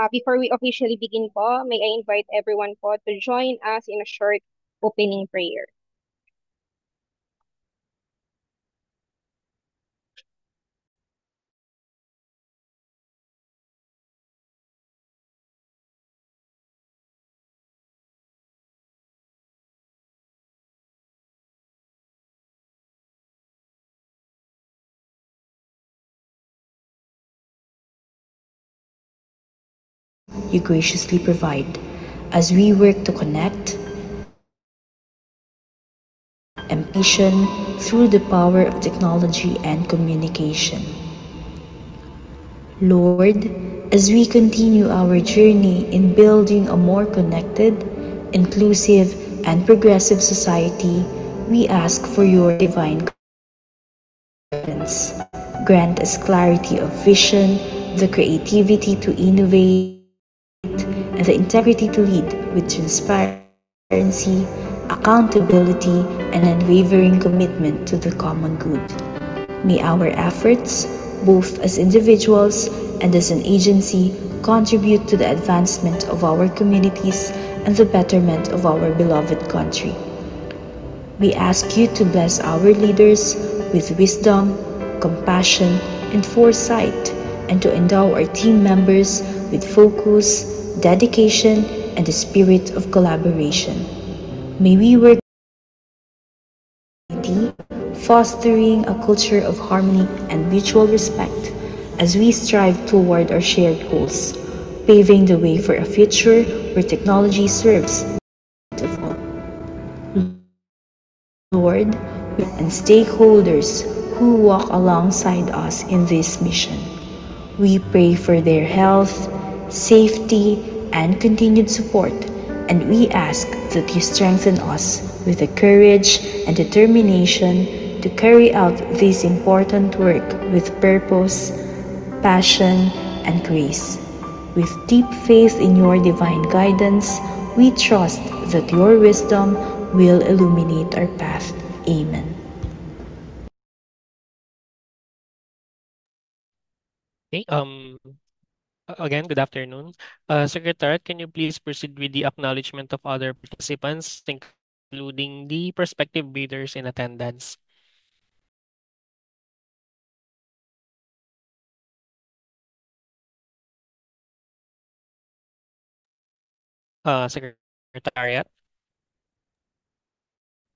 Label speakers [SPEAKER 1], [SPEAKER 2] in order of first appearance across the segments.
[SPEAKER 1] Before we officially begin po, may I invite everyone po to join us in a short opening prayer.
[SPEAKER 2] You graciously provide as we work to connect, ambition through the power of technology and communication. Lord, as we continue our journey in building a more connected, inclusive, and progressive society, we ask for your divine guidance. Grant us clarity of vision, the creativity to innovate, and the integrity to lead with transparency, accountability, and unwavering commitment to the common good. May our efforts, both as individuals and as an agency, contribute to the advancement of our communities and the betterment of our beloved country. We ask you to bless our leaders with wisdom, compassion, and foresight, and to endow our team members with focus, dedication, and a spirit of collaboration. May we work fostering a culture of harmony and mutual respect as we strive toward our shared goals, paving the way for a future where technology serves the of all. Lord, and stakeholders who walk alongside us in this mission. We pray for their health, safety, and continued support, and we ask that you strengthen us with the courage and determination to carry out this important work with purpose, passion, and grace. With deep faith in your divine guidance, we trust that your wisdom will illuminate our path. Amen.
[SPEAKER 3] Okay. Again, good afternoon. Secretariat, can you please proceed with the acknowledgement of other participants, including the prospective bidders in attendance? Secretariat.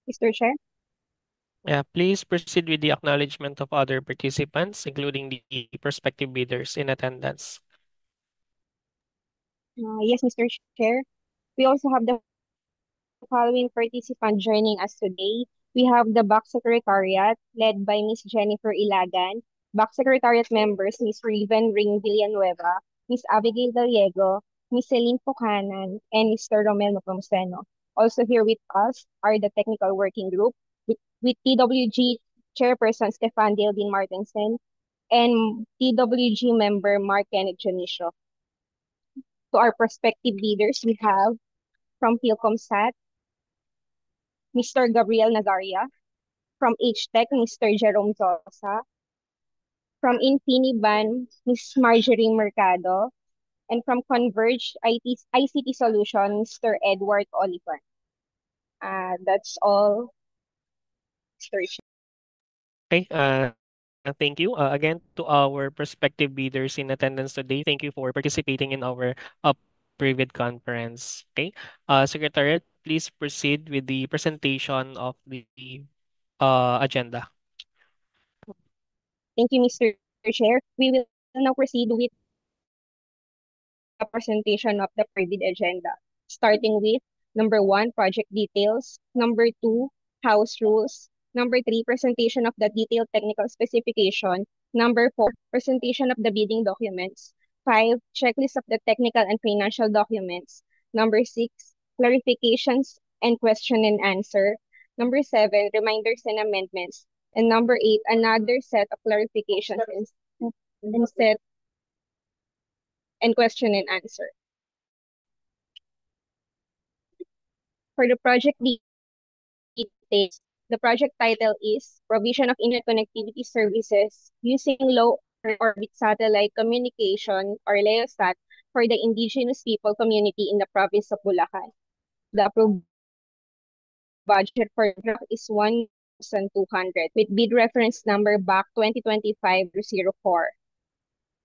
[SPEAKER 1] Mr. Chair,
[SPEAKER 3] Yeah, please proceed with the acknowledgement of other participants, including the prospective bidders in attendance.
[SPEAKER 1] yes, Mr. Chair. We also have the following participant joining us today. We have the Back Secretariat led by Ms. Jennifer Ilagan, Back Secretariat members Ms. Riven Ring Villanueva, Ms. Abigail Gallego, Ms. Celine Pucanan, and Mr. Romel Nepomuceno. Also here with us are the Technical Working Group with TWG Chairperson Stefan Dildin Martinson and TWG member Mark Kenneth Janicio. To our prospective leaders, we have from PhilComSat, Mr. Gabriel Nazaria, from HTech, Mr. Jerome Zosa, from Infiniban, Ms. Marjorie Mercado, and from Converge ICT Solution, Mr. Edward Oliver. That's all, Mr.
[SPEAKER 3] Okay. Thank you. Again, to our prospective bidders in attendance today, thank you for participating in our private conference. Okay. Secretariat, please proceed with the presentation of the agenda.
[SPEAKER 1] Thank you, Mr. Chair. We will now proceed with the presentation of the private agenda, starting with number 1, project details, number 2, house rules, number 3, presentation of the detailed technical specification, number 4, presentation of the bidding documents, 5, checklist of the technical and financial documents, number 6, clarifications and question and answer, number 7, reminders and amendments, and number 8, another set of clarifications and set and question and answer. For the project details, the project title is Provision of Internet Connectivity Services Using Low Earth Orbit Satellite Communication or LEOSAT for the indigenous people community in the province of Bulacan. The approved budget for the project is 1,200 with bid reference number back 2025-04.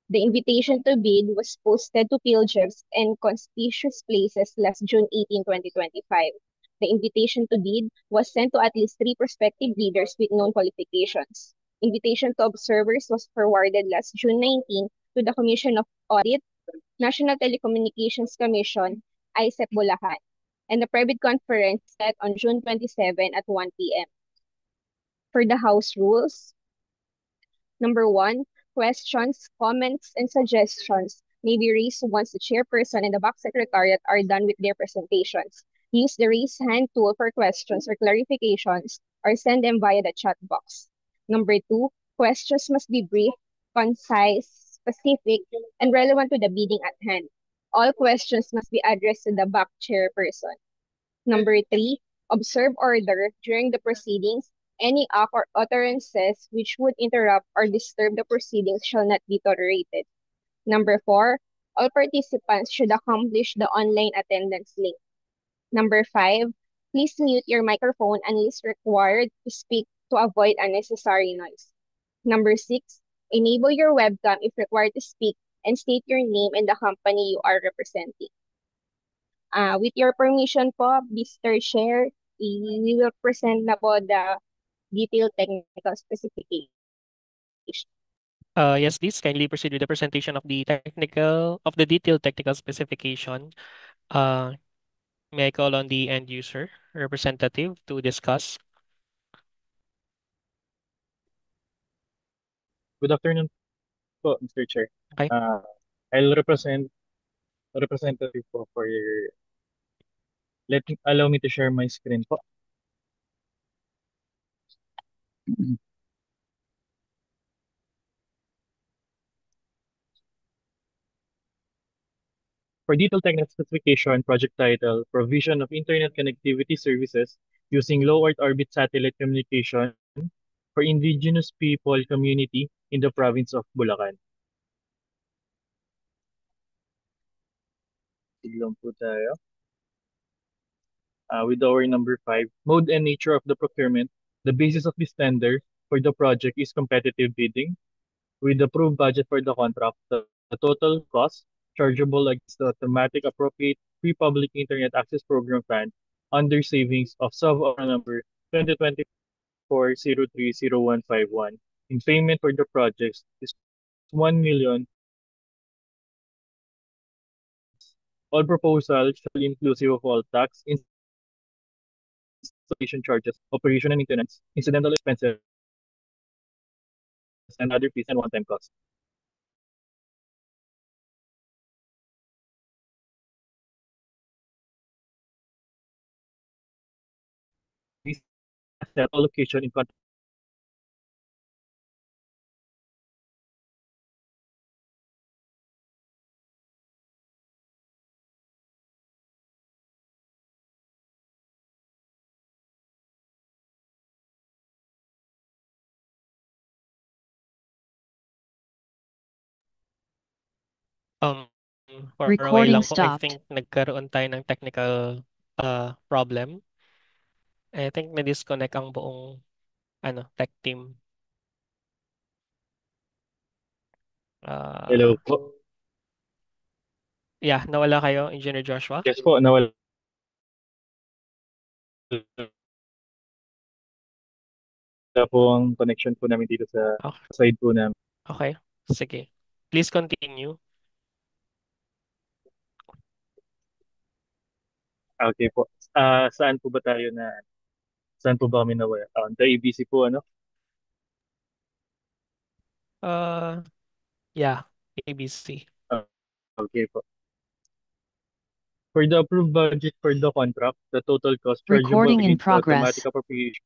[SPEAKER 1] The invitation to bid was posted to pilgrims and conspicuous places last June 18, 2025. The invitation to bid was sent to at least three prospective bidders with known qualifications. Invitation to observers was forwarded last June 19 to the Commission of Audit, National Telecommunications Commission, ISEP Bulacan, and the private conference set on June 27 at 1 p.m. For the House rules, number one, questions, comments, and suggestions may be raised once the chairperson and the back secretariat are done with their presentations. Use the raise hand tool for questions or clarifications or send them via the chat box. Number two, questions must be brief, concise, specific, and relevant to the bidding at hand. All questions must be addressed to the back chairperson. Number three, observe order during the proceedings. Any act or utterances which would interrupt or disturb the proceedings shall not be tolerated. Number four, all participants should accomplish the online attendance link. Number five, please mute your microphone unless required to speak to avoid unnecessary noise. Number six, enable your webcam if required to speak and state your name and the company you are representing. With your permission po, Mr. Chair, we will present na po the detailed technical specification.
[SPEAKER 3] Yes, please kindly proceed with the presentation of the detailed technical specification. Uh, may I call on the end user representative to discuss?
[SPEAKER 4] Good afternoon po, Mr. Chair.
[SPEAKER 3] Okay.
[SPEAKER 4] I'll represent representative po for your allow me to share my screen po. For detailed technical specification, project title, provision of internet connectivity services using low Earth orbit satellite communication for indigenous people community in the province of Bulacan. Tignan po tayo. With our number 5, mode and nature of the procurement. The basis of this tender for the project is competitive bidding. With approved budget for the contract, the total cost chargeable against the automatic appropriate free public internet access program fund under savings of sub-order number 2024-030151 in payment for the projects is 1 million. All proposals shall inclusive of all tax, installation charges, operation and maintenance, incidental expenses, and other fees and one-time costs. This asset allocation in contract
[SPEAKER 3] Um, for a while
[SPEAKER 2] Recording
[SPEAKER 3] lang po, I
[SPEAKER 2] stopped.
[SPEAKER 3] think nagkaroon tayo ng technical problem. I think na-disconnect ang buong tech team.
[SPEAKER 4] Hello
[SPEAKER 3] Uh,
[SPEAKER 4] po.
[SPEAKER 3] yeah, nawala kayo, Engineer Joshua?
[SPEAKER 4] Yes po, nawala po ang connection po namin dito sa
[SPEAKER 3] Okay.
[SPEAKER 4] side po namin.
[SPEAKER 3] Okay. Sige. Please continue.
[SPEAKER 4] Okay po. Saan po ba tayo saan po ba kami nawala? The ABC po, ano?
[SPEAKER 3] Uh, yeah, ABC.
[SPEAKER 4] Ah, okay po. For the approved budget for the contract, the total cost chargeable
[SPEAKER 2] Recording in
[SPEAKER 4] against the automatic
[SPEAKER 2] progress.
[SPEAKER 4] appropriation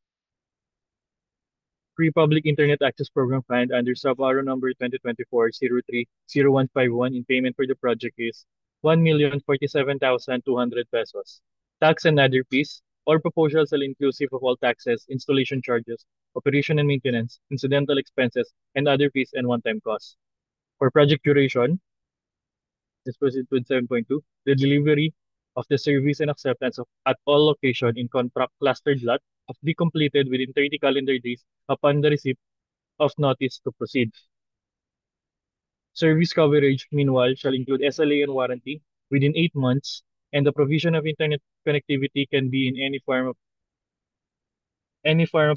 [SPEAKER 4] free public internet access program fund under sub-aro number 2024-03-0151 in payment for the project is 1,047,200 pesos. Tax and other fees, all proposals are inclusive of all taxes, installation charges, operation and maintenance, incidental expenses, and other fees and one-time costs. For project duration, Let's proceed with 7.2. The delivery of the service and acceptance of at all location in contract clustered lot of be completed within 30 calendar days upon the receipt of notice to proceed. Service coverage, meanwhile, shall include SLA and warranty within 8 months, and the provision of internet connectivity can be in any form of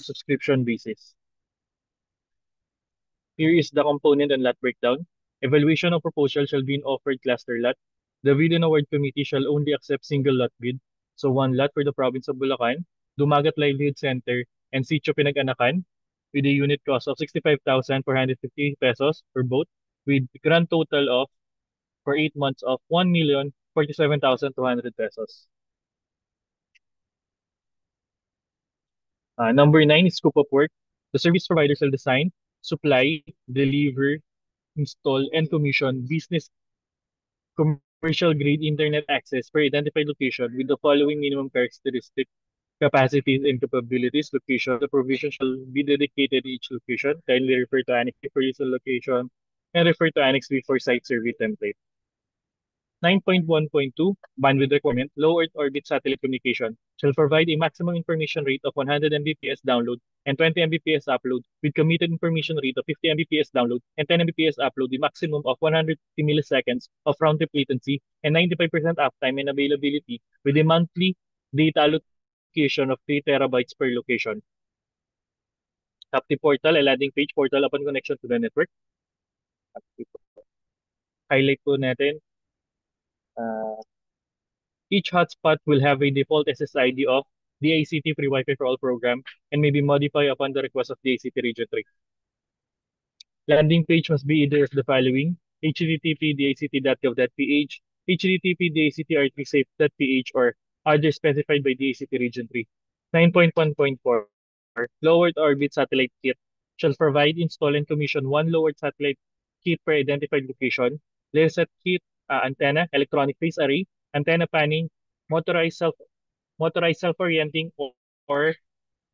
[SPEAKER 4] subscription basis. Here is the component and lot breakdown. Evaluation of proposal shall be in offered cluster lot. The bid and award committee shall only accept single lot bid. So one lot for the province of Bulacan, Dumagat Livelihood Center, and Sitio Pinag-Anakan with a unit cost of 65,450 pesos for both, with grand total of for 8 months of 1,047,200 pesos. Number 9 is scope of work. The service provider shall design, supply, deliver, install, and commission business commercial grade internet access per identified location with the following minimum characteristics: capacities and capabilities. Location. The provision shall be dedicated to each location. Kindly refer to Annex B for use of location and refer to Annex B for site survey template. 9.1.2 Bandwidth requirement. Low Earth orbit satellite communication shall provide a maximum information rate of 100 Mbps download and 20 Mbps upload with committed information rate of 50 Mbps download and 10 Mbps upload with maximum of 150 milliseconds of round trip latency and 95% uptime and availability with a monthly data allocation of 3 terabytes per location. Tapti portal, a landing page portal upon connection to the network. Highlight po natin. Each hotspot will have a default SSID of DICT Free Wi-Fi for All program and may be modified upon the request of DICT Region 3. Landing page must be either of the following: http://dict.gov.ph, http://dict.r3safe.ph, or other specified by DICT Region 3. 9.1.4 Low Earth Orbit Satellite Kit shall provide, install, and commission one low Earth satellite kit per identified location. LaserSat kit, antenna, electronic phase array, antenna panning, motorized self-orienting or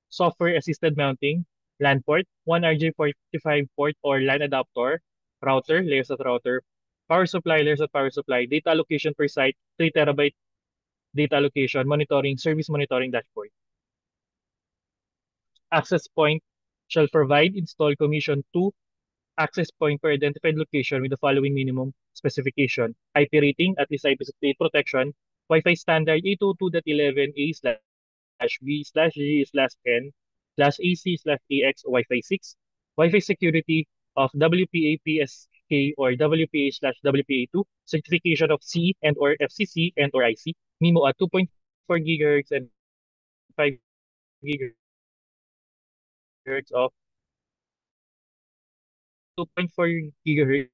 [SPEAKER 4] software-assisted mounting, LAN port, one RJ45 port or LAN adapter, router, LaserSat router, power supply, LaserSat power supply, data allocation per site, 3 terabyte data allocation, monitoring, service monitoring dashboard. Access point shall provide, install, commission two access point per identified location with the following minimum specification: IP rating, at least IP68 protection, Wi-Fi standard 802.11a/b/g/n/ac/ax Wi-Fi 6, Wi-Fi security of WPA-PSK or WPA/WPA2, certification of C and or FCC and or IC, MIMO at 2.4 GHz and 5 GHz of 2.4 GHz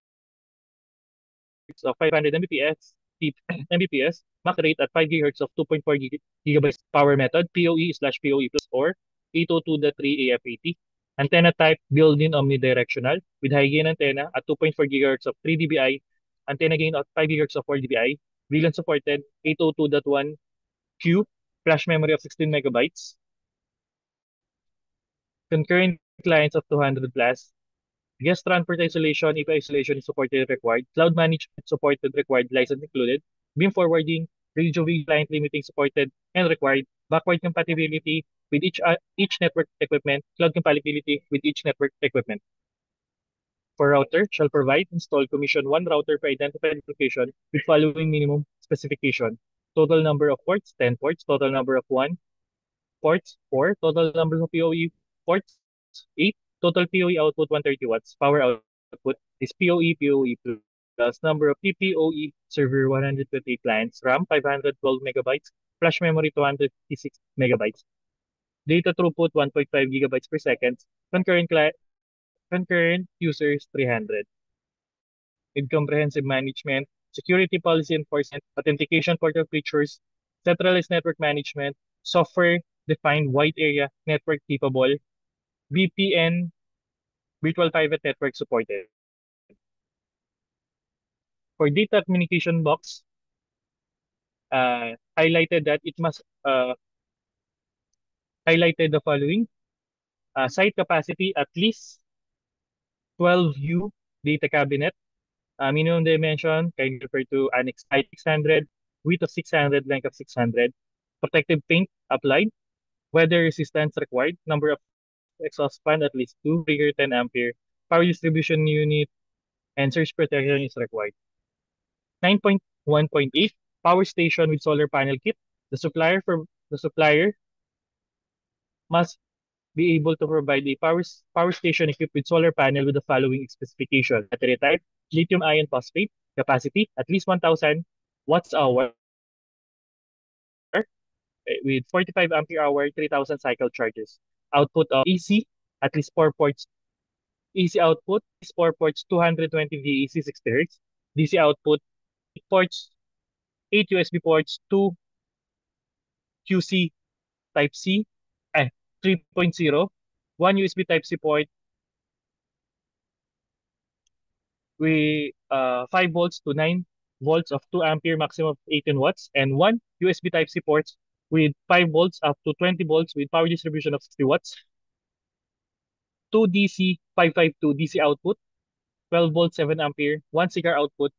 [SPEAKER 4] of 500 Mbps, Mbps, max rate at 5 GHz of 2.4 gigabytes power method, PoE/PoE plus or 802.3 AF80. Antenna type built-in omnidirectional with high gain antenna at 2.4 GHz of 3 dBi, antenna gain at 5 GHz of 4 dBi, VLAN supported 802.1Q, flash memory of 16 megabytes, concurrent clients of 200 plus, guest transport isolation, if isolation is supported and required, cloud management supported, required, license included, beam forwarding, radio V client limiting supported and required, backward compatibility with each network equipment, cloud compatibility with each network equipment. For router, shall provide, install, commission one router per identified location with following minimum specification: total number of ports, 10 ports, total number of one ports, 4, total number of PoE ports, 8, total PoE output 130 watts, power output is PoE plus number of PPoE server 128 clients, RAM 512 megabytes, flash memory 256 megabytes, data throughput 1.5 gigabytes per second, concurrent users 300. With comprehensive management, security policy enforcement, authentication portal features, centralized network management, software-defined wide area network capable, VPN, virtual private network supported. For data communication box, highlighted that it must highlighted the following: site capacity at least 12 U data cabinet, Minimum dimension can refer to annex height 600, width of 600, length of 600, protective paint applied, weather resistance required, number of exhaust fan at least 2, trigger 10 ampere, power distribution unit, and surge protection is required. 9.1.8 power station with solar panel kit. The supplier must be able to provide a power station equipped with solar panel with the following specification: battery type, lithium ion phosphate, capacity at least 1000 watts hour with 45 ampere hour, 3000 cycle charges. Output of AC at least 4 ports. AC output is 4 ports 220 VAC 60 Hz. DC output 8 ports 8 USB ports, 2 QC Type C, 3.0, 1 USB Type C port with 5 volts to 9 volts of 2 ampere maximum of 18 watts, and 1 USB Type C ports with 5 volts up to 20 volts with power distribution of 60 watts, 2 DC 552 DC output, 12 volts 7 ampere, 1 cigar output,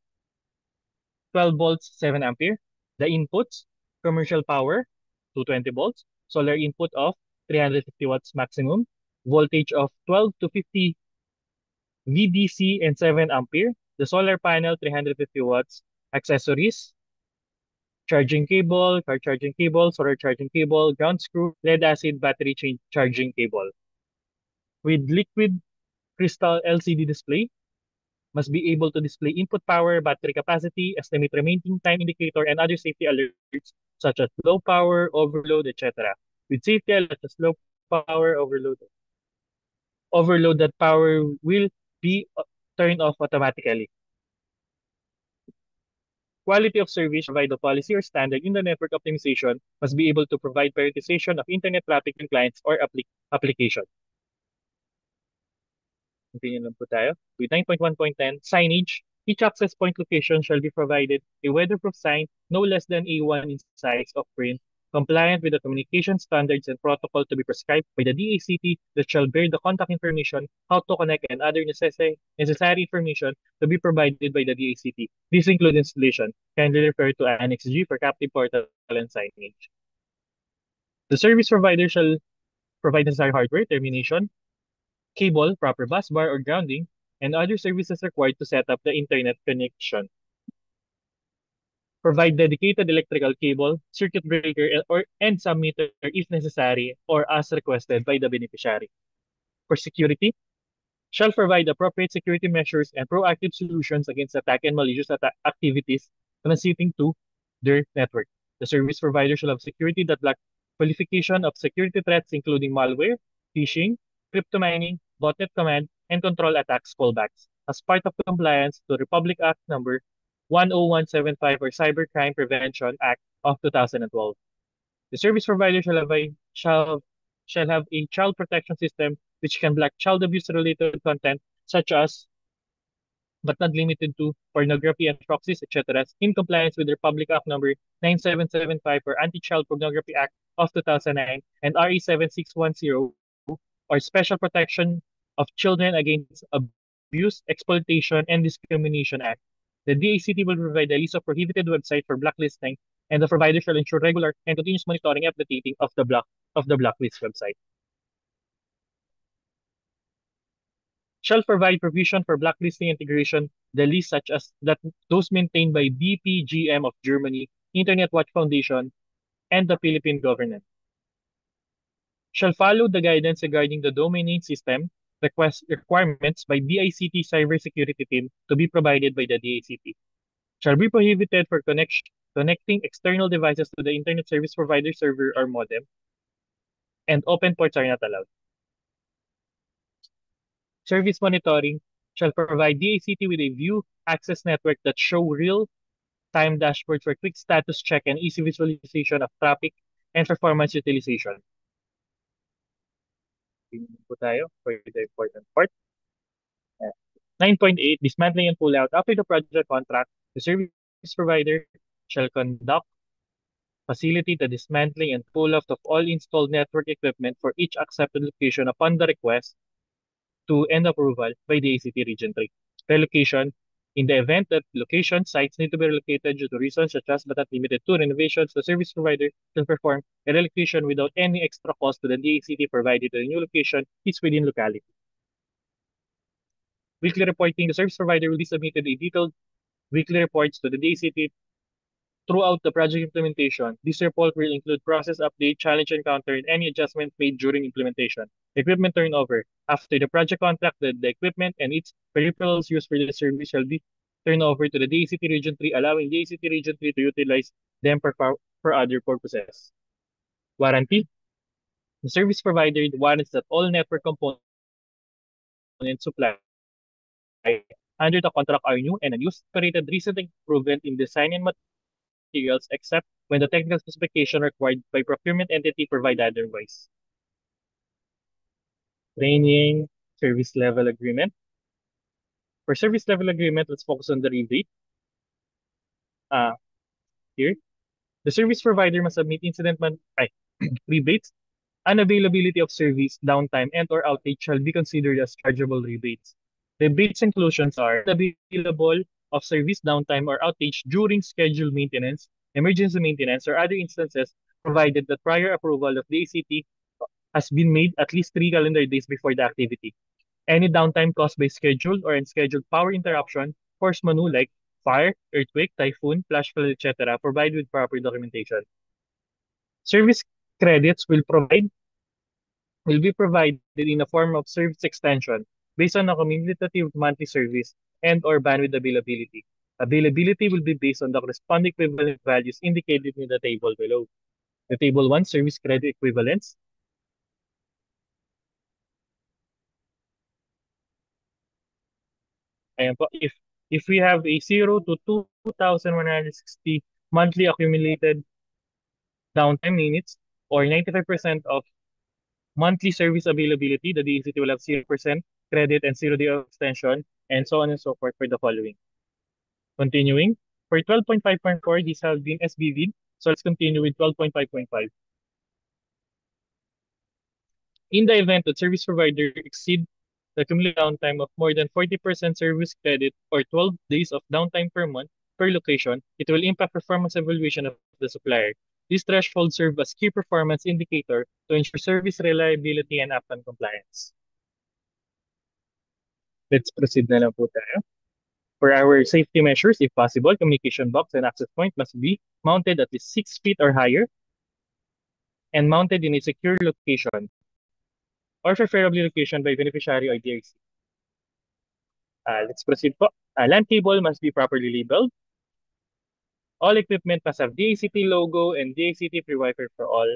[SPEAKER 4] 12 volts 7 ampere. The inputs, commercial power, 220 volts, solar input of 350 watts maximum, voltage of 12 to 50 VDC and 7 ampere, the solar panel 350 watts, accessories, charging cable, car charging cable, solar charging cable, ground screw, lead acid battery charging cable. With liquid crystal LCD display, must be able to display input power, battery capacity, estimate remaining time indicator, and other safety alerts such as low power, overload, etc. With safety alerts such as low power, overload that power will be turned off automatically. Quality of service provide the policy or standard in the network optimization must be able to provide prioritization of internet traffic and clients or application. Continue lang po tayo. With 9.1.10, signage. Each access point location shall be provided a weatherproof sign no less than A1 in size of print, compliant with the communication standards and protocol to be prescribed by the DACT that shall bear the contact information, how to connect, and other necessary information to be provided by the DACT. This includes installation. Kindly refer to Annex G for captive portal and signage. The service provider shall provide necessary hardware, termination, cable, proper bus bar or grounding, and other services required to set up the internet connection. Provide dedicated electrical cable, circuit breaker, and submitter if necessary or as requested by the beneficiary. For security, shall provide appropriate security measures and proactive solutions against attack and malicious activities transiting to their network. The service provider shall have security that lack qualification of security threats including malware, phishing, crypto mining, botnet command, and control attacks callbacks as part of compliance to Republic Act number 10175 or Cybercrime Prevention Act of 2012. The service provider shall have a child protection system which can block child abuse related content such as but not limited to pornography and proxies, etc., in compliance with Republic Act number 9775 or Anti-Child Pornography Act of 2009 and RE 7610 or Special Protection of Children Against Abuse, Exploitation, and Discrimination Act. The DACT will provide a list of prohibited websites for blacklisting, and the provider shall ensure regular and continuous monitoring and updating of the blacklist website. Shall provide provision for blacklisting integration, the list such as those maintained by BPGM of Germany, Internet Watch Foundation, and the Philippine government. Shall follow the guidance regarding the domain name system requirements by DICT cybersecurity team to be provided by the DICT. Shall be prohibited for connecting external devices to the internet service provider server or modem, and open ports are not allowed. Service monitoring shall provide DICT with a view access network that show real-time dashboard for quick status check and easy visualization of traffic and performance utilization. Po tayo for the important part. 9.8, dismantling and pull out. After the project contract, the service provider shall conduct facility the dismantling and pull out of all installed network equipment for each accepted location upon the request to and approval by the ACT Region 3. Relocation, In the event that location sites need to be relocated due to reasons such as but not limited to renovations, the service provider can perform a relocation without any extra cost to the DACT provided the new location is within locality. Weekly reporting, the service provider will be submitted a detailed weekly reports to the DACT throughout the project implementation. This report will include process update, challenge encountered, and any adjustments made during implementation. Equipment turnover. After the project contract, the equipment and its peripherals used for the service shall be turned over to the DACT Region 3, allowing DACT Region 3 to utilize them for other purposes. Warranty. The service provider warrants that all network components supplied under the contract are new and unused, operated, recent improvement in design and materials, except when the technical specification required by procurement entity provide otherwise. Training, service level agreement. For service level agreement, let's focus on the rebate. Here, the service provider must submit rebates. Unavailability of service, downtime, and/or outage shall be considered as chargeable rebates. Rebates inclusions are unavailable of service, downtime, or outage during scheduled maintenance, emergency maintenance, or other instances, provided that prior approval of the ACT has been made at least 3 calendar days before the activity. Any downtime caused by scheduled or unscheduled power interruption, force majeure like fire, earthquake, typhoon, flash flood, etc., provided with proper documentation. Service credits will be provided in the form of service extension based on a cumulative monthly service and/or bandwidth availability. Availability will be based on the corresponding equivalent values indicated in the table below. The table 1, service credit equivalents. Ayan po, if we have a 0 to 2,160 monthly accumulated downtime minutes or 95% of monthly service availability, the DACT will have 0% credit and 0 day of extension, and so on and so forth for the following. Continuing, for 12.5.4, these have been SBV'd, so let's continue with 12.5.5. In the event that service provider exceed the cumulative downtime of more than 40% service credit or 12 days of downtime per month per location, it will impact performance evaluation of the supplier. This threshold serves as key performance indicator to ensure service reliability and uptime compliance. Let's proceed na lang po tayo. For our safety measures, if possible, communication box and access point must be mounted at least 6 feet or higher and mounted in a secure location or preferably location by beneficiary or DRC. Let's proceed po. LAN cable must be properly labeled. All equipment must have DACT logo and DACT free Wi-Fi for all.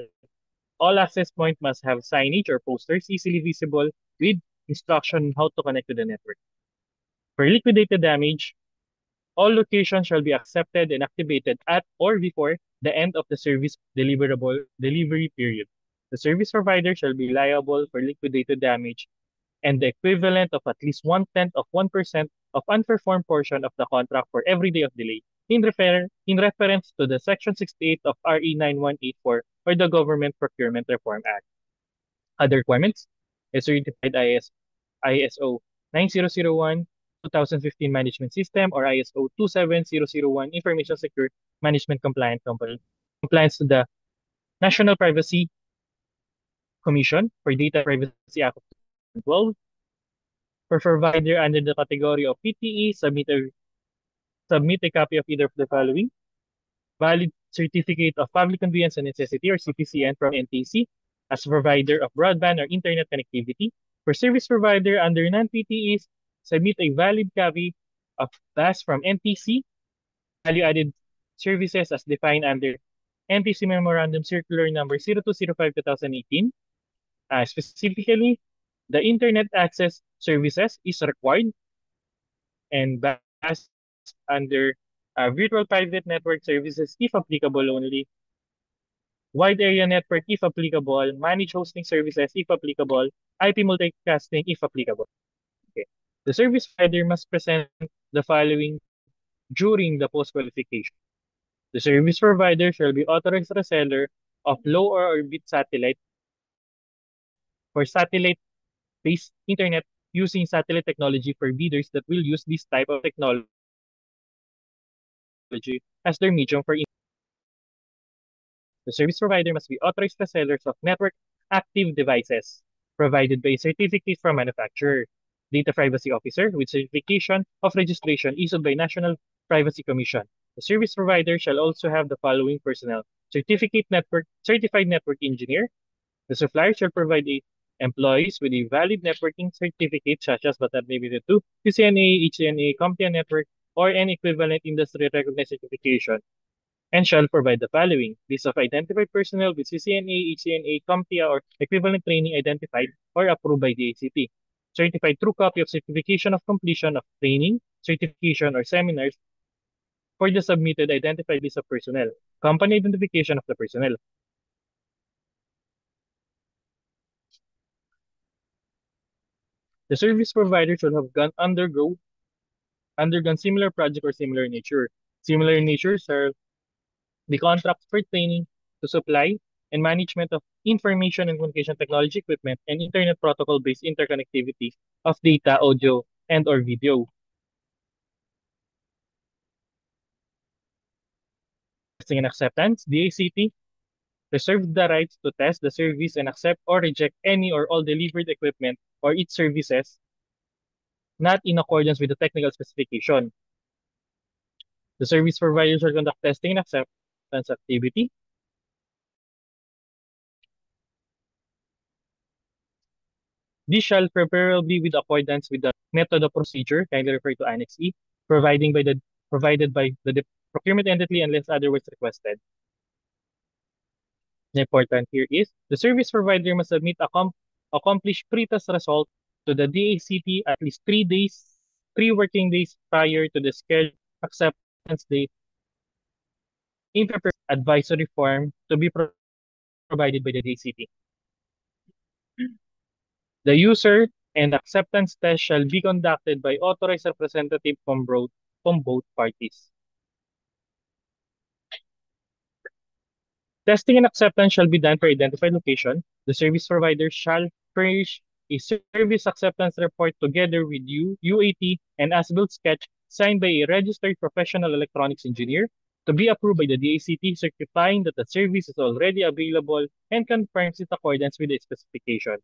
[SPEAKER 4] All access point must have signage or posters easily visible with instruction on how to connect to the network. For liquidated damage, all locations shall be accepted and activated at or before the end of the service delivery period. The service provider shall be liable for liquidated damage and the equivalent of at least 1/10 of 1% of unperformed portion of the contract for every day of delay in reference to the Section 68 of RE 9184 or the Government Procurement Reform Act. Other requirements is certified ISO 9001 2015 Management System or ISO 27001 Information Secure Management Compliant Company. Compliance to the National Privacy Commission for Data Privacy Act of 2012. For provider under the category of PTE, submit a copy of either of the following: valid certificate of public convenience and necessity or CPCN from NTC as a provider of broadband or internet connectivity. For service provider under non-PTEs, submit a valid copy of VAS from NTC, value-added services as defined under NTC Memorandum Circular Number 0205/2018. Specifically, the internet access services is required and VAS under virtual private network services if applicable only, wide area network if applicable, managed hosting services if applicable, IP multicasting if applicable. Okay. The service provider must present the following during the post-qualification. The service provider shall be authorized reseller of low or orbit satellite for satellite-based internet using satellite technology for bidders that will use this type of technology technology as their medium for the service provider must be authorized resellers of network active devices provided by a certificate from manufacturer, data privacy officer with certification of registration issued by National Privacy Commission. The service provider shall also have the following personnel: certified network engineer. The supplier shall provide employees with a valid networking certificate such as but not limited to CCNA, HCNA, CompTIA network, or any equivalent industry recognized certification, and shall provide the following: list of identified personnel with CCNA, HCNA, CompTIA, or equivalent training identified or approved by the ACT. Certified true copy of certification of completion of training, certification, or seminars for the submitted identified list of personnel. Company identification of the personnel. The service provider should have undergone similar project or similar nature. Similar in nature are the contracts for training to supply and management of information and communication technology equipment and internet protocol-based interconnectivity of data, audio, and or video. Testing and acceptance, the ACT reserves the rights to test the service and accept or reject any or all delivered equipment or its services not in accordance with the technical specification. The service provider shall conduct testing and acceptance activity. This shall preferably with accordance with the method of procedure, kindly refer to Annex E, provided by the procurement entity unless otherwise requested. The important here is the service provider must submit accomplished pre-test result to the DACT at least 3 working days prior to the scheduled acceptance date in prepared advisory form to be provided by the DACT. The user and acceptance test shall be conducted by authorized representative from both parties. Testing and acceptance shall be done for identified location. The service provider shall furnish a service acceptance report together with UAT and as-built sketch signed by a registered professional electronics engineer to be approved by the DACT, certifying that the service is already available and confirms its accordance with the specification.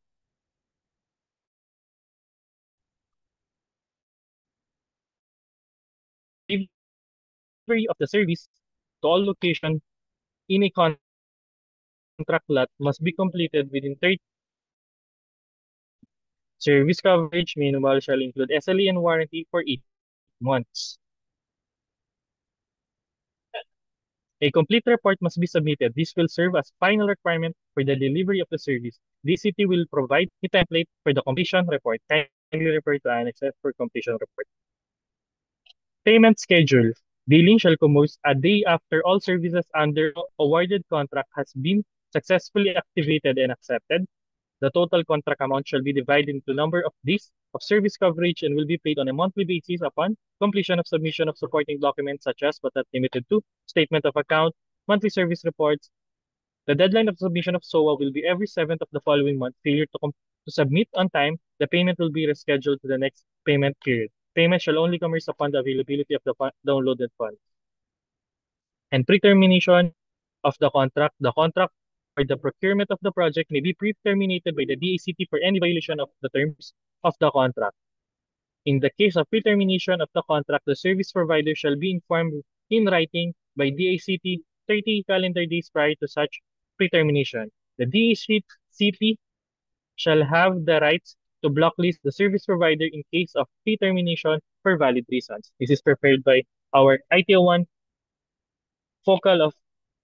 [SPEAKER 4] Delivery of the service to all locations in a contract lot must be completed within 30. Service coverage minimal shall include SLA and warranty for 8 months. A complete report must be submitted. This will serve as final requirement for the delivery of the service. DCT will provide a template for the completion report. Kindly refer to Annex F for completion report. Payment schedule. Billing shall commence a day after all services under awarded contract has been successfully activated and accepted. The total contract amount shall be divided into number of days of service coverage and will be paid on a monthly basis upon completion of submission of supporting documents such as, but not limited to, statement of account, monthly service reports. The deadline of submission of SOA will be every 7th of the following month. Failure to submit on time, the payment will be rescheduled to the next payment period. Payment shall only commence upon the availability of the downloaded funds. And pre-termination of the contract for the procurement of the project may be pre-terminated by the DACT for any violation of the terms of the contract. In the case of pre-termination of the contract, the service provider shall be informed in writing by DACT 30 calendar days prior to such pre-termination. The DACT shall have the rights to blacklist the service provider in case of pre-termination for valid reasons. This is prepared by our ITO1 focal of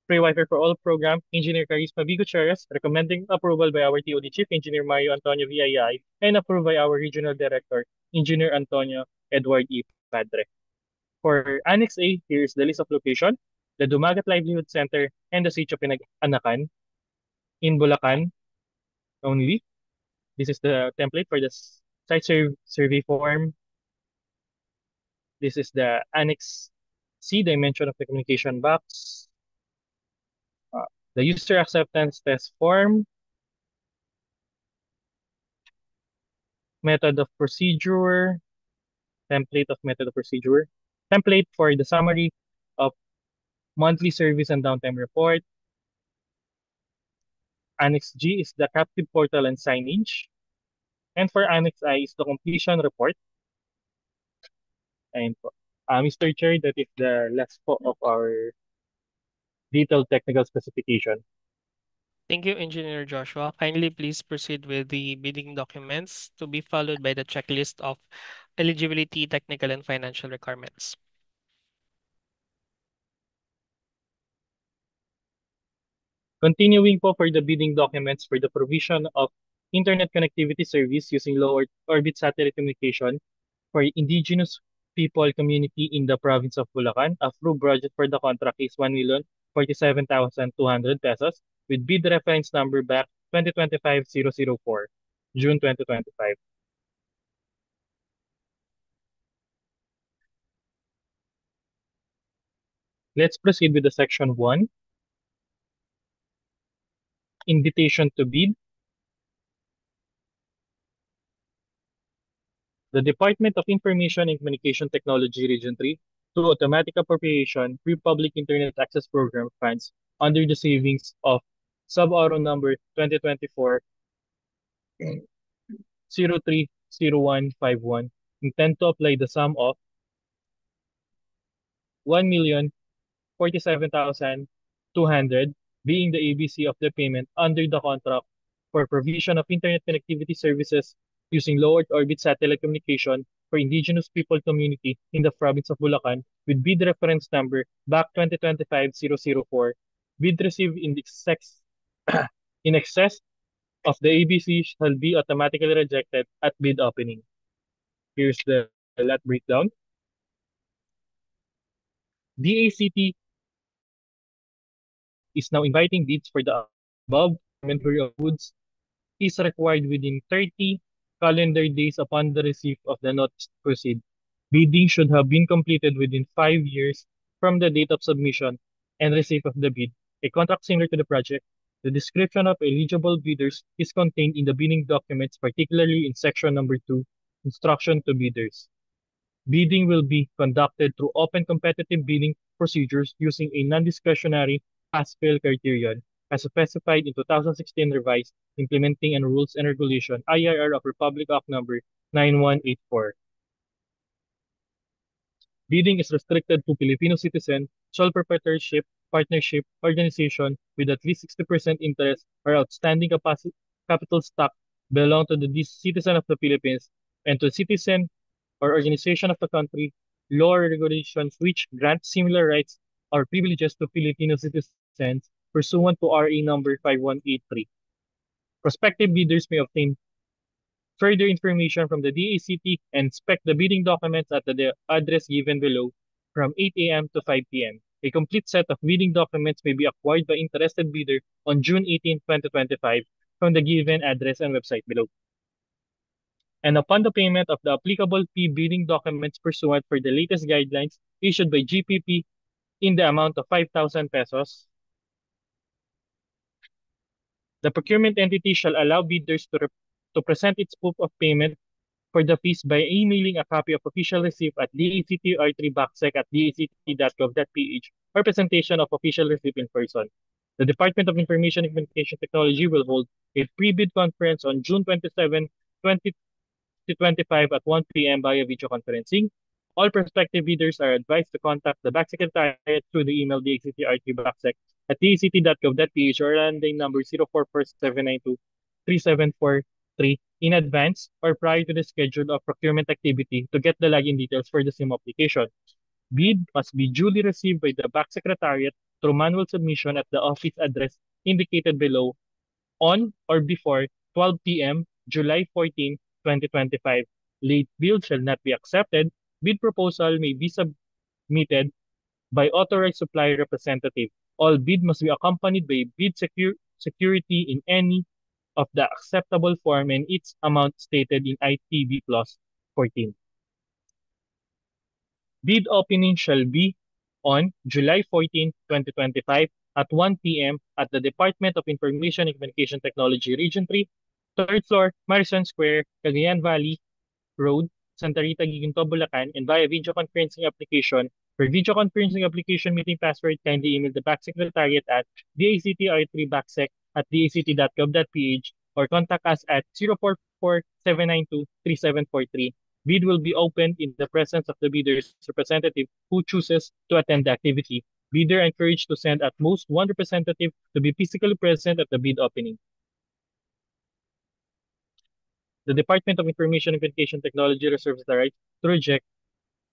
[SPEAKER 4] Free Wi-Fi for All program, Engineer Carisma V. Gutierrez, recommending approval by our TOD Chief Engineer Mario Antonio VII, and approved by our Regional Director, Engineer Antonio Edward E. Padre. For Annex A, here is the list of location: the Dumagat Livelihood Center and the Sitio Pinag-Anakan in Bulacan only. This is the template for the site survey form. This is the Annex C, dimension of the communication box. The user acceptance test form, method of procedure, template of method of procedure, template for the summary of monthly service and downtime report. Annex G is the captive portal and signage. And for Annex I is the completion report. And Mr. Chair, that is the last po of our detailed technical specification.
[SPEAKER 3] Thank you, Engineer Joshua. Kindly please proceed with the bidding documents to be followed by the checklist of eligibility, technical, and financial requirements.
[SPEAKER 4] Continuing po for the bidding documents for the provision of internet connectivity service using low orbit satellite communication for indigenous people community in the province of Bulacan. Approved budget for the contract is 1,047,200 pesos with bid reference number back 2025-004, June 2025. Let's proceed with the section 1, invitation to bid. The Department of Information and Communication Technology Region 3, through automatic appropriation, free public internet access program funds under the savings of sub-aro number 2024-030151, intend to apply the sum of 1,047,200 being the ABC of the payment under the contract for provision of internet connectivity services using low Earth orbit satellite communication for indigenous people community in the province of Bulacan with bid reference number BAC 2025-004. Bid received in excess, in excess of the ABC shall be automatically rejected at bid opening. Here's the lot breakdown. DACT is now inviting bids for the above inventory of goods is required within 30 calendar days upon the receipt of the notice to proceed. Bidding should have been completed within 5 years from the date of submission and receipt of the bid. A contract similar to the project, the description of eligible bidders is contained in the bidding documents, particularly in section number 2, instruction to bidders. Bidding will be conducted through open competitive bidding procedures using a non-discretionary pass-fail criterion as specified in 2016 revised implementing and rules and regulation IRR of Republic Act number 9184. Bidding is restricted to Filipino citizen, sole proprietorship, partnership, organization with at least 60% interest or outstanding capital stock belong to the citizen of the Philippines and to citizen or organization of the country, law or regulations which grant similar rights or privileges to Filipino citizens pursuant to RA number 5183. Prospective bidders may obtain further information from the DACT and inspect the bidding documents at the address given below from 8 a.m. to 5 p.m. A complete set of bidding documents may be acquired by interested bidder on June 18, 2025 from the given address and website below. And upon the payment of the applicable fee bidding documents pursuant for the latest guidelines issued by GPP in the amount of 5,000 pesos, the procurement entity shall allow bidders to present its proof of payment for the fees by emailing a copy of official receipt at dactr3backsec@dact.gov.ph or presentation of official receipt in person. The Department of Information and Communication Technology will hold a pre-bid conference on June 27, 2025 at 1 p.m. via video conferencing. All prospective bidders are advised to contact the Back Secretariat through the email dactr3backsec@dact.gov.ph or landline number 0447923743 in advance or prior to the schedule of procurement activity to get the login details for the same application. Bid must be duly received by the Back Secretariat through manual submission at the office address indicated below on or before 12 p.m. July 14, 2025. Late bill shall not be accepted. Bid proposal may be submitted by authorized supplier representative. All bid must be accompanied by bid security in any of the acceptable form and its amount stated in ITB Clause 14. Bid opening shall be on July 14, 2025 at 1 p.m. at the Department of Information and Communication Technology Region 3, 3rd floor, Marison Square, Cagayan Valley Road, Santa Rita, Giginto, Bulacan, and via video conferencing application. For video conferencing application meeting password, kindly email the BAC Secretariat at dactr3bacsec@dact.gov.ph or contact us at 044-792-3743. Bid will be opened in the presence of the bidder's representative who chooses to attend the activity. Bidder encouraged to send at most one representative to be physically present at the bid opening. The Department of Information and Communication Technology reserves the right to reject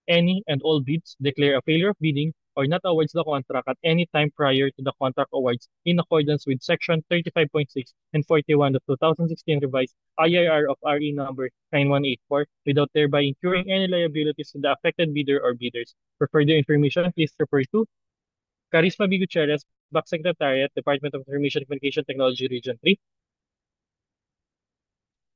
[SPEAKER 4] any and all bids, declare a failure of bidding, or not awards the contract at any time prior to the contract awards in accordance with Section 35.6 and 41 of 2016 revised IIR of RE number 9184 without thereby incurring any liabilities to the affected bidder or bidders. For further information, please refer to Carisma B. Gutierrez, BAC Secretariat, Department of Information and Communication Technology, Region 3,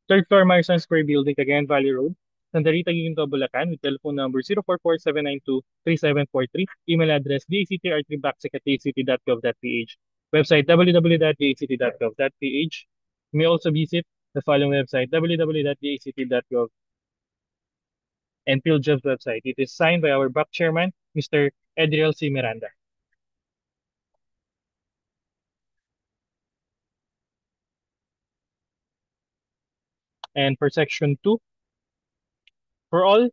[SPEAKER 4] third floor, Marison Square Building, Cagayan Valley Road, Santa Rita, Giginto, Bulacan, with telephone number 044-792-3743, email address dactr3bacsec@dact.gov.ph, website www.dact.gov.ph. You may also visit the following website www.dact.gov and PhilJobs website. It is signed by our BAC chairman, Mr. Edriel C. Miranda. And for section 2, for all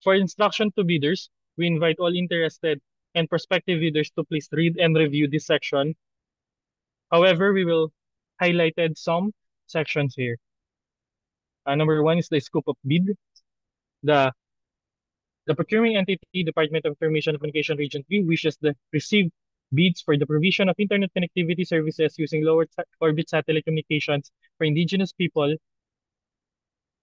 [SPEAKER 4] for instruction to bidders, we invite all interested and prospective bidders to please read and review this section. However, we will highlighted some sections here. Number 1 is the scope of bid. The the procuring entity, Department of Information and Communication Region 3, wishes to receive bids for the provision of internet connectivity services using low orbit satellite communications for indigenous people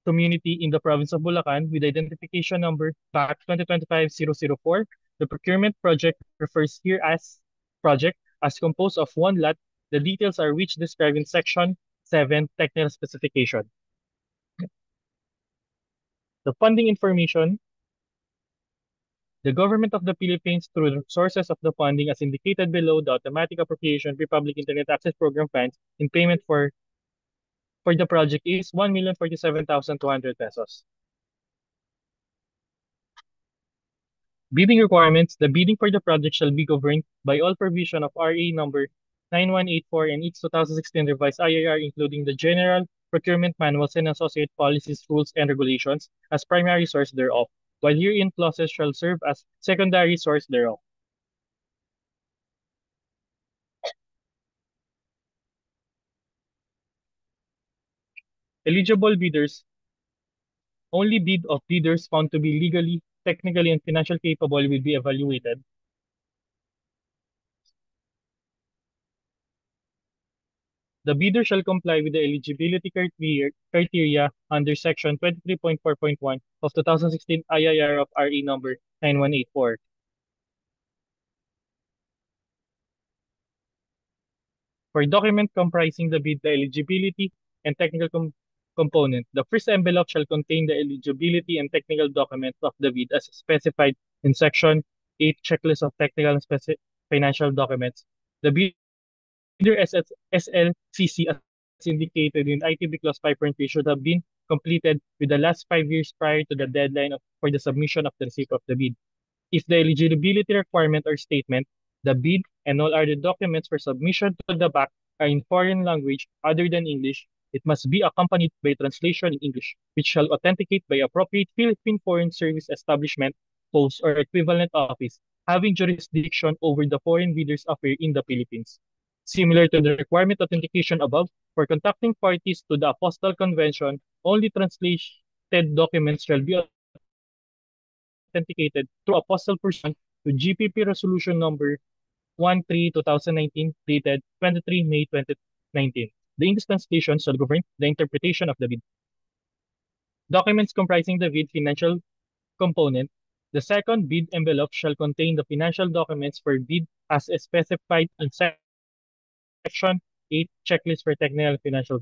[SPEAKER 4] community in the province of Bulacan with identification number BAC 2025-004. The procurement project refers here as project as composed of one lot. The details are which described in section 7 technical specification. The funding information. The government of the Philippines, through the sources of the funding as indicated below, the automatic appropriation for public internet access program funds in payment for the project is 1,047,200 pesos. Bidding requirements. The bidding for the project shall be governed by all provision of RA number 9184 and its 2016 revised IIR, including the general procurement manuals and associate policies, rules, and regulations as primary source thereof, while herein clauses shall serve as secondary source thereof. Eligible bidders. Only bid of bidders found to be legally, technically, and financially capable will be evaluated. The bidder shall comply with the eligibility criteria under Section 23.4.1 of 2016 IIR of RE number 9184. For document comprising the bid, the eligibility and technical component, the first envelope shall contain the eligibility and technical documents of the bid as specified in Section 8 Checklist of Technical and Financial Documents. The bidder SLCC as indicated in ITB Clause 5.3 should have been completed with the last 5 years prior to the deadline for the submission of the receipt of the bid. If the eligibility requirement or statement, the bid, and all other documents for submission to the BAC are in foreign language other than English, it must be accompanied by translation in English, which shall authenticate by appropriate Philippine Foreign Service Establishment, post, or equivalent office having jurisdiction over the foreign bidders affair in the Philippines. Similar to the requirement authentication above, for contacting parties to the Apostille Convention, only translated documents shall be authenticated through Apostille pursuant to GPP Resolution Number 13/2019, dated 23 May 2019. The English translation shall govern the interpretation of the bid. Documents comprising the bid financial component. The second bid envelope shall contain the financial documents for bid as specified in Section 8 Checklist for Technical and Financial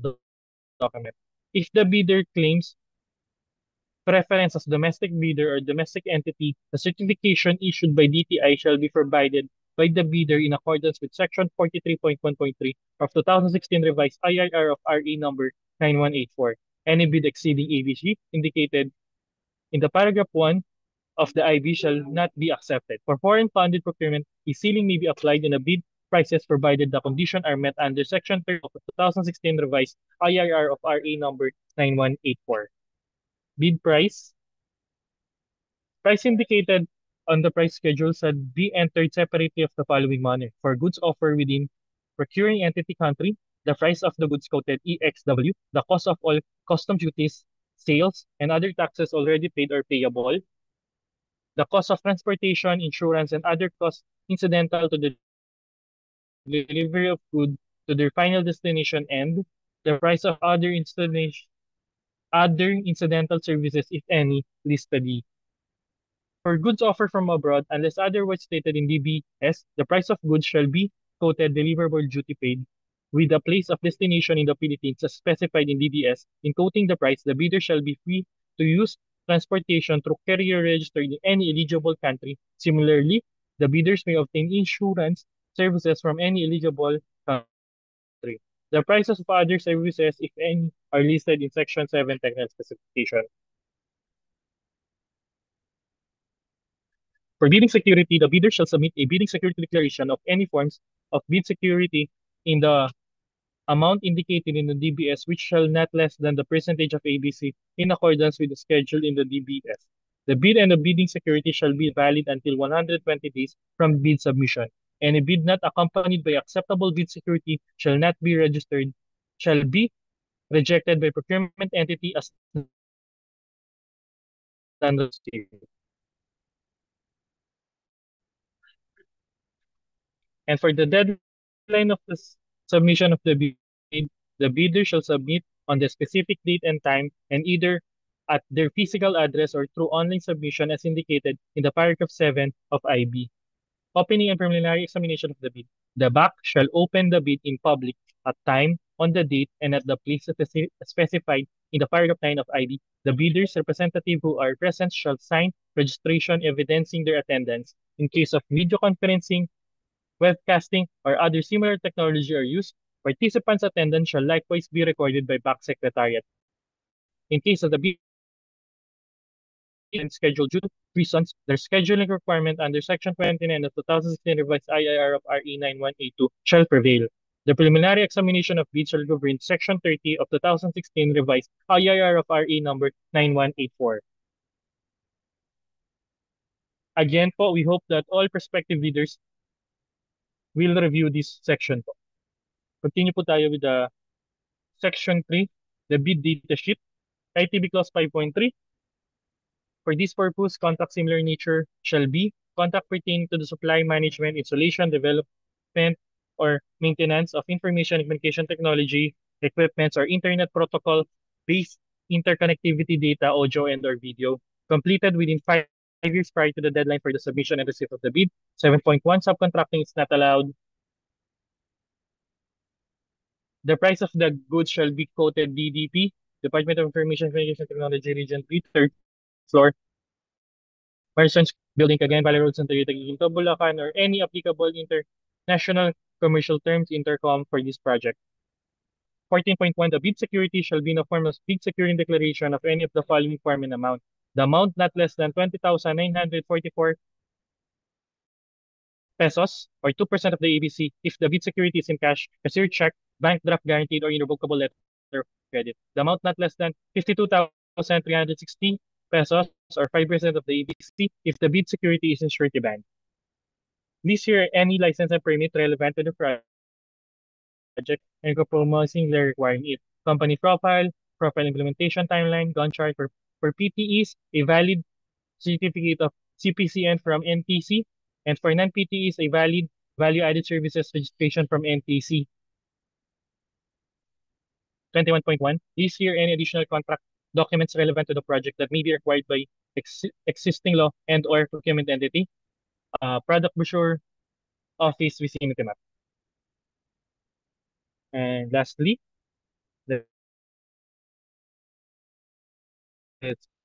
[SPEAKER 4] Document. If the bidder claims preference as domestic bidder or domestic entity, the certification issued by DTI shall be provided by the bidder in accordance with Section 43.1.3 of 2016 revised IIR of RE number 9184. Any bid exceeding ABC indicated in the paragraph 1 of the IB shall not be accepted. For foreign funded procurement, a ceiling may be applied in the bid prices provided the conditions are met under Section 30 of the 2016 revised IIR of RA number 9184. Bid price indicated on the price schedule should be entered separately of the following manner. For goods offered within procuring entity country, the price of the goods quoted EXW, the cost of all custom duties, sales, and other taxes already paid or payable, the cost of transportation, insurance, and other costs incidental to the delivery of goods to their final destination, and the price of other incidental services, if any, listed. For goods offered from abroad, unless otherwise stated in DBS, the price of goods shall be quoted deliverable duty paid with the place of destination in the Philippines as specified in DBS. In quoting the price, the bidder shall be free to use transportation through carrier registered in any eligible country. Similarly, the bidders may obtain insurance services from any eligible country. The prices of other services, if any, are listed in Section 7 Technical Specification. For bidding security, the bidder shall submit a bidding security declaration of any forms of bid security in the amount indicated in the DBS, which shall not less than the percentage of ABC in accordance with the schedule in the DBS. The bid and the bidding security shall be valid until 120 days from bid submission. Any bid not accompanied by acceptable bid security shall not be registered, shall be rejected by procurement entity as non-received. And for the deadline of the submission of the bid, the bidder shall submit on the specific date and time and either at their physical address or through online submission as indicated in the paragraph 7 of IB. Opening and preliminary examination of the bid. The BAC shall open the bid in public at time, on the date, and at the place specified in the paragraph 9 of IB. The bidders' representative who are present shall sign registration evidencing their attendance. In case of video conferencing, webcasting, or other similar technology are used, participants' attendance shall likewise be recorded by BAC Secretariat. In case of the bid and schedule due to reasons, their scheduling requirement under Section 29 of the 2016 revised IIR of RE 9182 shall prevail. The preliminary examination of bids shall govern Section 30 of the 2016 revised IIR of RE number 9184. Again po, we hope that all prospective bidders will review this section po. Continue po tayo with the Section 3, the bid data sheet, ITB Clause 5.3. For this purpose, contract similar nature shall be contract pertaining to the supply, management, installation, development, or maintenance of information and communication technology, equipments, or internet protocol-based interconnectivity data, audio, and or video, completed within 5 years prior to the deadline for the submission and receipt of the bid. 7.1, subcontracting is not allowed. The price of the goods shall be quoted DDP, Department of Information Communication Technology, Region 3, third floor, Marsons Building, Cagayan Valley Road, Santa Rita, Ginto, Bulacan, or any applicable international commercial terms intercom for this project. 14.1, the bid security shall be in the form of bid security declaration of any of the following form and amount. The amount not less than 20,944 pesos or 2% of the ABC if the bid security is in cash, cashier check, bank draft guaranteed, or irrevocable letter of credit. The amount not less than 52,360 pesos or 5% of the ABC if the bid security is in surety band. List here any license and permit relevant to the project and compromising the requiring it. Company profile implementation timeline, Gantt chart for PTEs, a valid certificate of CPCN from NTC, and for non-PTEs, a valid value-added services registration from NTC. 21.1, list here any additional contract documents relevant to the project that may be required by existing law and or procurement entity, product brochure, office vicinity map. And lastly, let's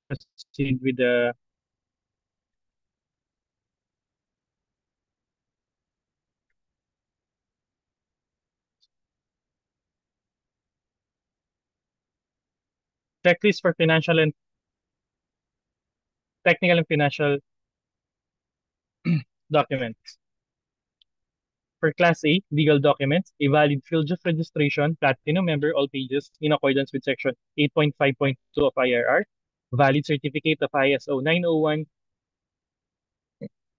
[SPEAKER 4] proceed with the checklist for financial and technical and financial documents. For Class A, legal documents, a valid field of registration, platinum member, all pages in accordance with Section 8.5.2 of IRR, valid certificate of ISO 901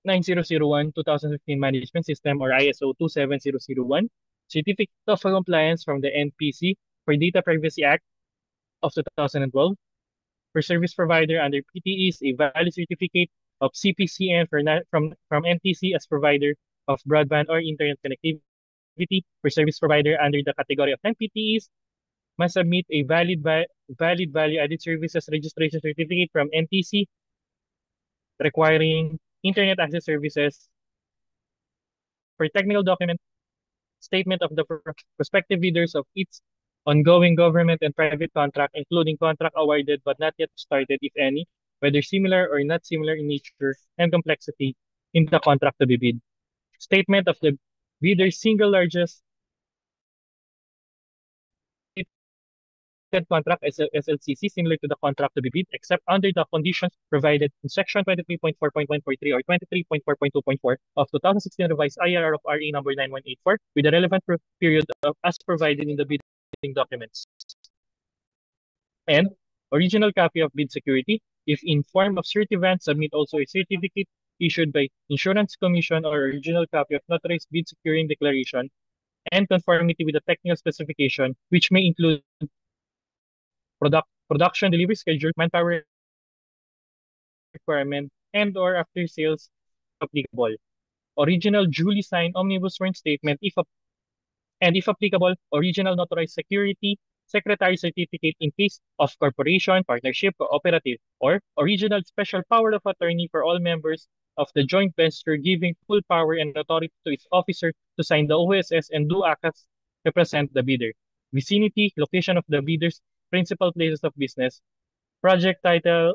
[SPEAKER 4] 9001 2015 Management System or ISO 27001, certificate of compliance from the NPC for Data Privacy Act of 2012, for service provider under PTEs, a valid certificate of CPCN from NTC as provider of broadband or internet connectivity. For service provider under the category of non-PTEs, must submit a valid value-added services registration certificate from NTC requiring internet access services. For technical document, statement of the prospective bidders of each ongoing government and private contract, including contract awarded but not yet started, if any, whether similar or not similar in nature and complexity in the contract to be bid. Statement of the bidder's single largest contract as a SLCC similar to the contract to be bid, except under the conditions provided in Section 23.4.143 or 23.4.2.4 of 2016 revised IRR of RA number 9184 with the relevant period as provided in the bidding documents. And original copy of bid security. If in form of certificate, submit also a certificate issued by Insurance Commission or original copy of notarized bid securing declaration and conformity with the technical specification, which may include production delivery schedule, manpower requirement, and or after sales applicable. Original duly signed omnibus warrant statement and if applicable, original notarized security secretary certificate in case of corporation, partnership, cooperative, or original special power of attorney for all members of the joint venture giving full power and authority to its officer to sign the OSS and do act as represent the bidder. Vicinity, location of the bidder's principal places of business, project title,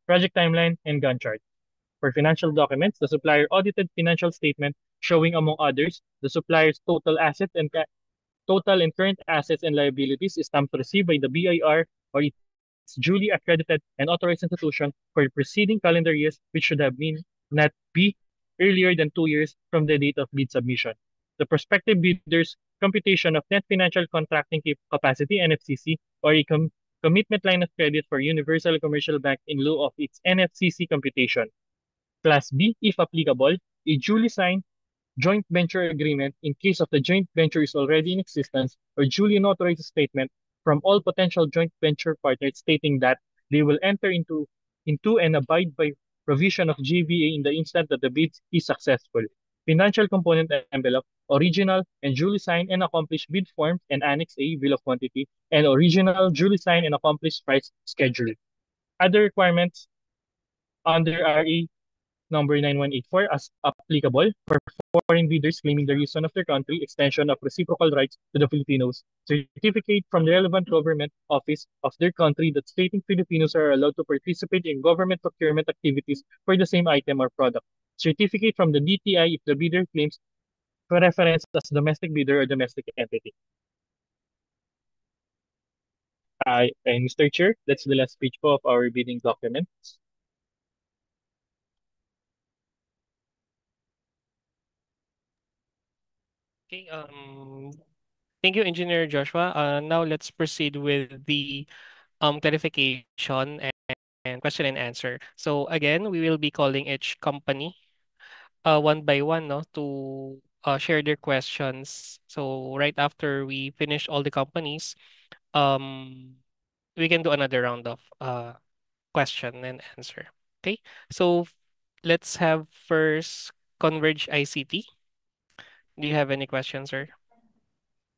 [SPEAKER 4] project timeline, and Gantt chart. For financial documents, the supplier audited financial statement showing, among others, the supplier's total and current assets and liabilities is stamped to receive by the BIR or its duly accredited and authorized institution for the preceding calendar years, which should have been not be earlier than 2 years from the date of bid submission. The prospective bidder's computation of net financial contracting capacity (NFCC) or a commitment line of credit for Universal Commercial Bank in lieu of its NFCC computation. Class B, if applicable, a duly signed joint venture agreement in case of the joint venture is already in existence or duly authorized statement from all potential joint venture partners stating that they will enter into and abide by provision of GVA in the instant that the bid is successful. Financial component envelope, original and duly signed and accomplished bid form and Annex A bill of quantity, and original duly signed and accomplished price schedule. Other requirements under RE number 9184 as applicable for foreign bidders claiming the reason of their country, extension of reciprocal rights to the Filipinos, certificate from the relevant government office of their country that stating Filipinos are allowed to participate in government procurement activities for the same item or product, certificate from the DTI if the bidder claims preference as domestic bidder or domestic entity. And Mr. Chair, that's the last page po of our bidding documents.
[SPEAKER 3] Okay, thank you, Engineer Joshua. Now let's proceed with the clarification and question and answer. So again, we will be calling each company one by one, no, to share their questions. So right after we finish all the companies, um, we can do another round of question and answer. Okay, so let's have first Converge ICT. Do you have any questions, sir?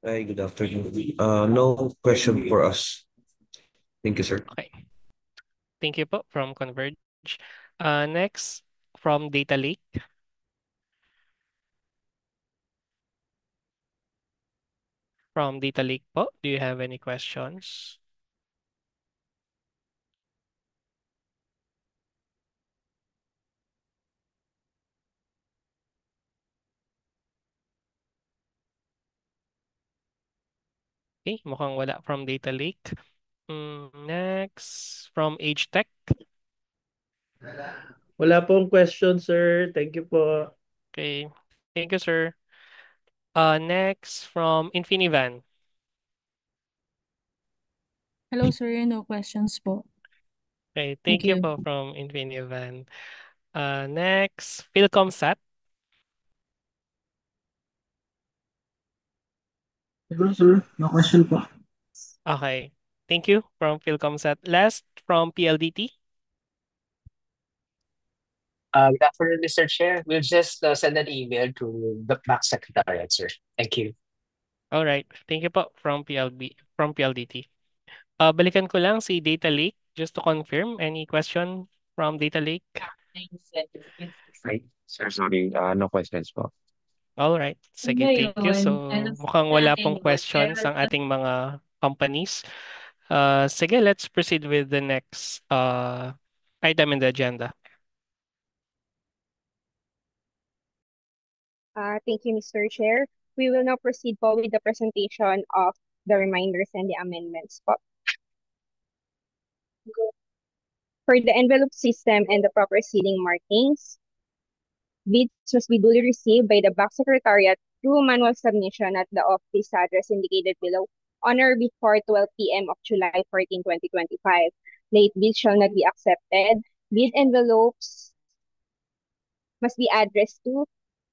[SPEAKER 5] Hi, good afternoon. No question for us. Thank you, sir.
[SPEAKER 3] Okay, thank you po from Converge. Next from Data Lake. From Data Lake po, do you have any questions? Okay, mukhang wala from Data Lake. Next, from Age Tech.
[SPEAKER 6] Wala pong question, sir. Thank you po.
[SPEAKER 3] Okay. Thank you, sir. Next, from Infinivan.
[SPEAKER 7] Hello, sir. No questions po.
[SPEAKER 3] Okay.
[SPEAKER 7] Thank
[SPEAKER 3] Thank you
[SPEAKER 7] you.
[SPEAKER 3] po from Infinivan. Next, Philcomsat.
[SPEAKER 8] Hello, sir. No question po.
[SPEAKER 3] Okay. Thank you from Philcomsat. Last, from PLDT.
[SPEAKER 9] Good afternoon, Mr. Chair. We'll just send an email to the back secretariat, sir. Thank you.
[SPEAKER 3] All right. Thank you po from PLDT. Balikan ko lang si Data Lake just to confirm. Any question from Data Lake?
[SPEAKER 5] Right. Sir, sorry. No questions po.
[SPEAKER 3] All right. Sige,
[SPEAKER 7] Ano
[SPEAKER 3] thank you.
[SPEAKER 7] yun?
[SPEAKER 3] So,
[SPEAKER 7] Ano
[SPEAKER 3] mukhang wala
[SPEAKER 7] natin
[SPEAKER 3] pong
[SPEAKER 7] yun?
[SPEAKER 3] questions ang ating mga companies. Sige, let's proceed with the next item in the agenda.
[SPEAKER 1] Thank you, Mr. Chair. We will now proceed po with the presentation of the reminders and the amendments po. For the envelope system and the proper sealing markings, bids must be duly received by the Back Secretariat through manual submission at the office address indicated below on or before 12 p.m. of July 14, 2025. Late bids shall not be accepted. Bid envelopes must be addressed to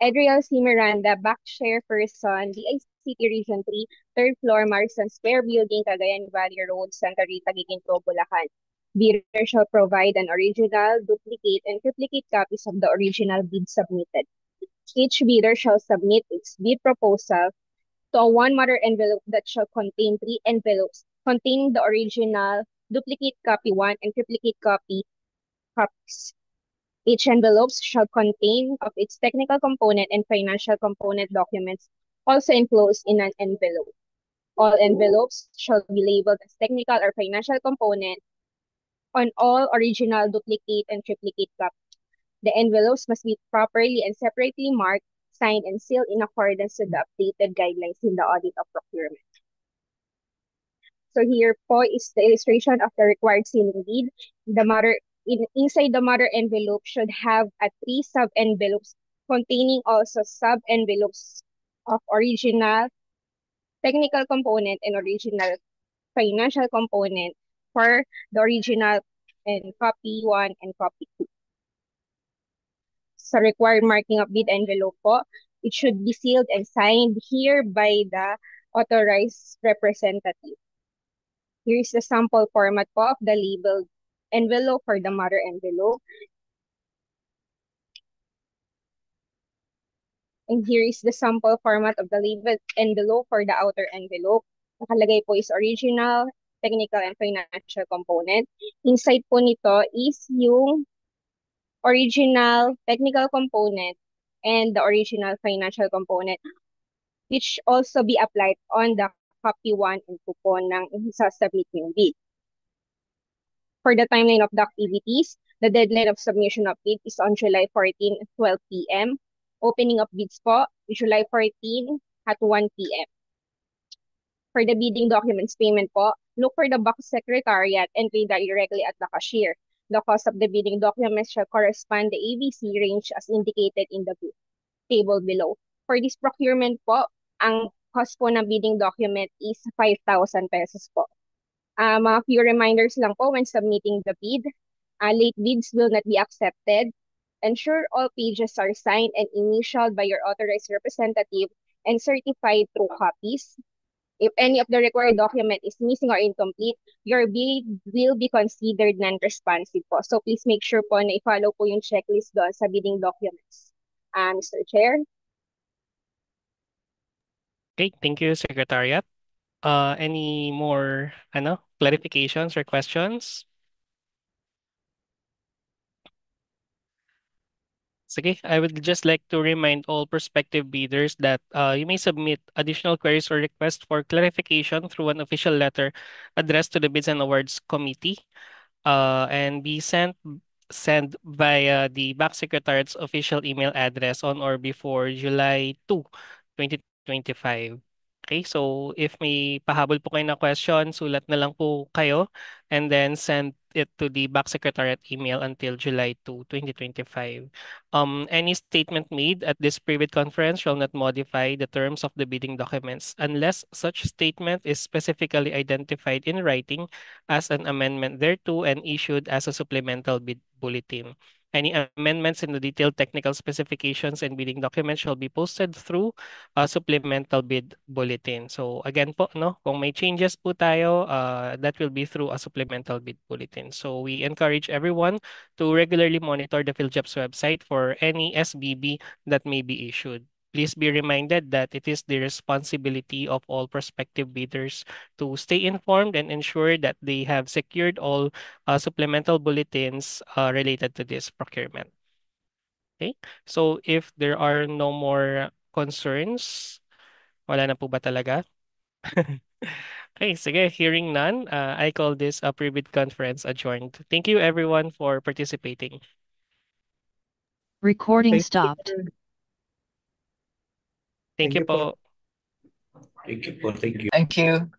[SPEAKER 1] Adriel C. Miranda, back chairperson, DICT Region 3, third floor, Marison Square Building, Cagayan Valley Road, Santa Rita, Giginto, Bulacan. Bidder shall provide an original, duplicate, and triplicate copies of the original bid submitted. Each bidder shall submit its bid proposal to a one-matter envelope that shall contain 3 envelopes containing the original, duplicate copy 1, and triplicate copy copies. Each envelope shall contain of its technical component and financial component documents also enclosed in an envelope. All envelopes shall be labeled as technical or financial component on all original, duplicate, and triplicate copies. The envelopes must be properly and separately marked, signed, and sealed in accordance with the updated guidelines in the audit of procurement. So here po is the illustration of the required sealing deed. Inside the mother envelope should have 3 sub-envelopes containing also sub-envelopes of original technical component and original financial component for the original and copy 1 and copy 2. Sa required marking of bid envelope po, it should be sealed and signed here by the authorized representative. Here is the sample format po of the labeled envelope for the mother envelope. And here is the sample format of the labeled envelope for the outer envelope. Nakalagay po is original, technical, and financial component. Inside po nito is yung original technical component and the original financial component, which also be applied on the copy 1 and 2 po ng isasubmit yung bid. For the timeline of the activities, the deadline of submission of bid is on July 14 at 12 p.m. Opening of bids po, July 14 at 1 p.m. For the bidding documents payment po, look for the box secretariat and pay directly at the cashier. The cost of the bidding documents shall correspond the ABC range as indicated in the table below. For this procurement po, ang cost po ng bidding document is 5,000 pesos po. Mga few reminders lang po when submitting the bid. Late bids will not be accepted. Ensure all pages are signed and initialed by your authorized representative and certified through copies. If any of the required document is missing or incomplete, your bid will be considered non-responsive po. So please make sure po na i-follow po yung checklist doon sa bidding documents. Mr. Chair.
[SPEAKER 3] Okay, thank you, Secretariat. Any more clarifications or questions? Sige, I would just like to remind all prospective bidders that you may submit additional queries or requests for clarification through an official letter addressed to the Bids and Awards Committee and be sent via the Back Secretariat's official email address on or before July 2, 2025. Okay, so if may pahabol po kayo na question, sulat na lang po kayo and then send it to the back secretariat email until July 2, 2025. Any statement made at this private conference shall not modify the terms of the bidding documents unless such statement is specifically identified in writing as an amendment thereto and issued as a supplemental bid bulletin. Any amendments in the detailed technical specifications and bidding documents shall be posted through supplemental bid bulletin. So again po, no, kung may changes po tayo, that will be through a supplemental bid bulletin. So we encourage everyone to regularly monitor the PhilJobs website for any SBB that may be issued. Please be reminded that it is the responsibility of all prospective bidders to stay informed and ensure that they have secured all supplemental bulletins related to this procurement. Okay? So if there are no more concerns, wala na po ba talaga? Okay, sige, hearing none, I call this a pre-bid conference adjourned. Thank you everyone for participating.
[SPEAKER 2] Recording
[SPEAKER 6] Thank you,
[SPEAKER 2] stopped.
[SPEAKER 6] sir.
[SPEAKER 3] Thank
[SPEAKER 6] Thank
[SPEAKER 3] you
[SPEAKER 6] you po.
[SPEAKER 3] po.
[SPEAKER 5] Thank you po. Thank you.
[SPEAKER 9] Thank you.